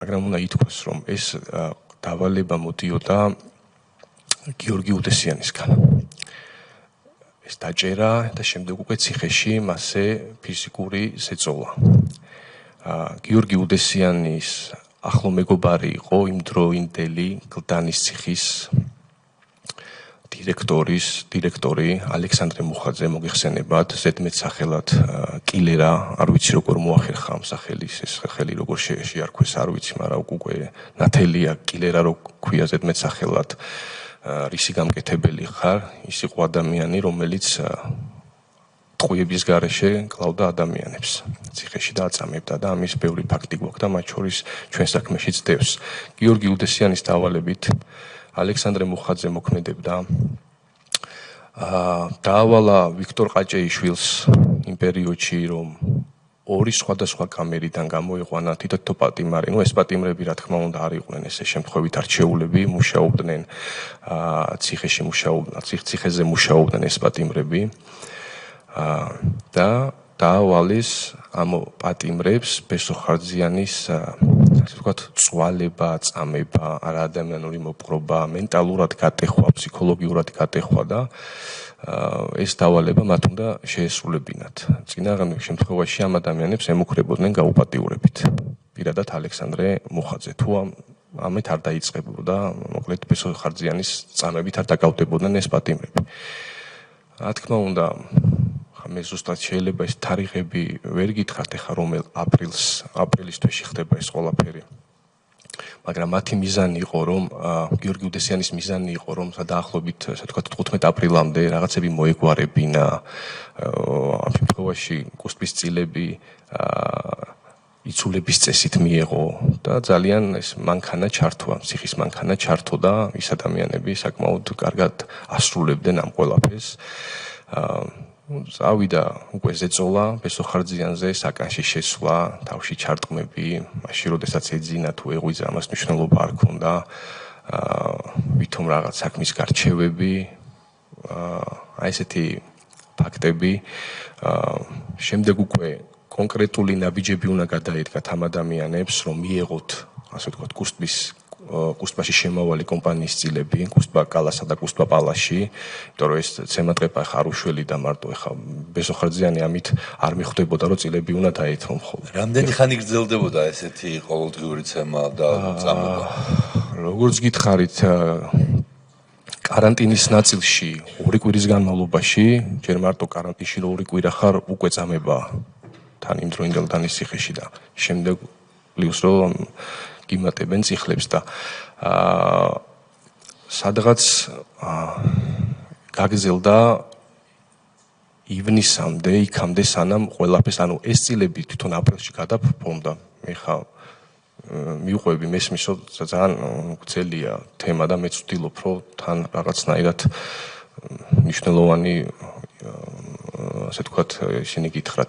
მაგრამ უნდა ითქვას, რომ ეს დავალება მოდიოდა გიორგი უდესიანისგან. ეს დაჭერა და შემდეგ უკვე ციხეში მასზე ფიზიკური ზეწოლა. გიორგი უდესიანის ახლო მეგობარი იყო იმდროინდელი გლდანის ციხის დირექტორი ალექსანდრე მუხაძე, მოგიხსენებათ, ზედმეტ სახელად კილერა, არ ვიცი როგორ მოახერხა ამ სახელის, ეს ხელი როგორ შეარქვეს, არ ვიცი, მაგრამ უკვე ნათელია კილერა რო ქვია ზედმეტ სახელად, რისი გამკეთებელი ხარ, ის იყო ადამიანი, რომელიც ტყვიების გარეშე კლავდა ადამიანებს ციხეში და აწამებდა და ამის ბევრი ფაქტი გვაქვს და მათ შორის ჩვენ საქმეშიც დევს. გიორგი უდესიანის დავალებით ალექსანდრე მუხაძე მოქმედებდა. დაავალა ვიქტორ ყაჭეიშვილს იმ პერიოდში, რომ ორი სხვადასხვა კამერიდან გამოიყვანა თითო პატიმარი. ეს პატიმრები, რა თქმა უნდა, არ იყვნენ ესე შემთხვევით არჩეულები, მუშაობდნენ ციხეზე მუშაობდნენ ეს პატიმრები. და დაავალეს ამ პატიმრებს ბესოხარძიანის ასე ვთქვათ, წვალება, წამება, არაადამიანური მოპყრობა, მენტალურად გატეხვა, ფსიქოლოგიურად გატეხვა და ეს დავალება მათ უნდა შეესრულებინათ. წინაღამის შემთხვევაში ამ ადამიანებს ემუქრებოდნენ გაუპატიურებით. პირადად ალექსანდრე მუხაძე თუ ამით არ დაიწყებოდა, მოკლედ ბესოხარძიანის წამებით არ დაკავდებოდნენ ეს პატიმრები. რა თქმა უნდა, მე ზუსტად შეიძლება ეს თარიღები ვერ გითხრათ ახლა რომელ აპრილის თვეში ხდება ეს ყველაფერი. მაგრამ მათი მიზანი იყო, რომ გიორგი უდესიანის მიზანი იყო, რომ დაახლოებით, ასე ვთქვათ, 15 აპრილამდე რაღაცები მოეგვარებინა, ამ შემთხვევაში კუსტის წილები იცულების წესით მიეღო და ძალიან ეს მანქანა ჩართვა, ციხის მანქანა ჩართო და ის ადამიანები საკმაოდ კარგად ასრულებდნენ ამ ყველაფერს. წავიდა უკვე ზეწოლა ბესოხარძიანზე, საკანში შესვლა, თავში ჩარტყმები, მაშინ როდესაც ეძინა თუ ეღვიძა, ამას მნიშვნელობა არ ქონდა. ვითომ რაღაც საქმის გარჩევები, ესეთი ფაქტები. შემდეგ უკვე კონკრეტული ნაბიჯები უნდა გადაედგათ ამ ადამიანებს, რომ მიეღოთ, ასე ვთქვათ, კუსტბაში შემავალი კომპანიის წილები, კუსტბა კალასა და კუსტბა პალაში, იმიტომ რომ ეს ცემატყეპა ხა არ უშველი და მარტო ხა ბესოხარძიანი ამით არ მიხვდებოდა, რომ წილები უნდა დაეთმო მხოლოდ. რამდენი ხანი გრძელდებოდა ესეთი ყოველდღიური ცემა და წამება? როგორც გითხარით, каранტინის ნაწილში 2 კვირის განმავლობაში, ჯერ მარტო каранტინში რო 2 კვირა ხარ, უკვე წამება თან იმდროინდელ დანის ციხეში და შემდეგ პლუს რომ გიმატებენ ციხლებს და სადღაც გაგზელდა ივნისამდე, იქამდე სანამ ყველაფერს, ანუ ეს წილები თვითონ აპრილში გადაფრთხილდა. მე ხა მიუყვები მესმის, რომ ძალიან გრძელია თემა და მეც ვცდილობ, რომ თან რაღაცნაირად მნიშვნელოვანი, ასე ვთქვათ, ისინი გითხრათ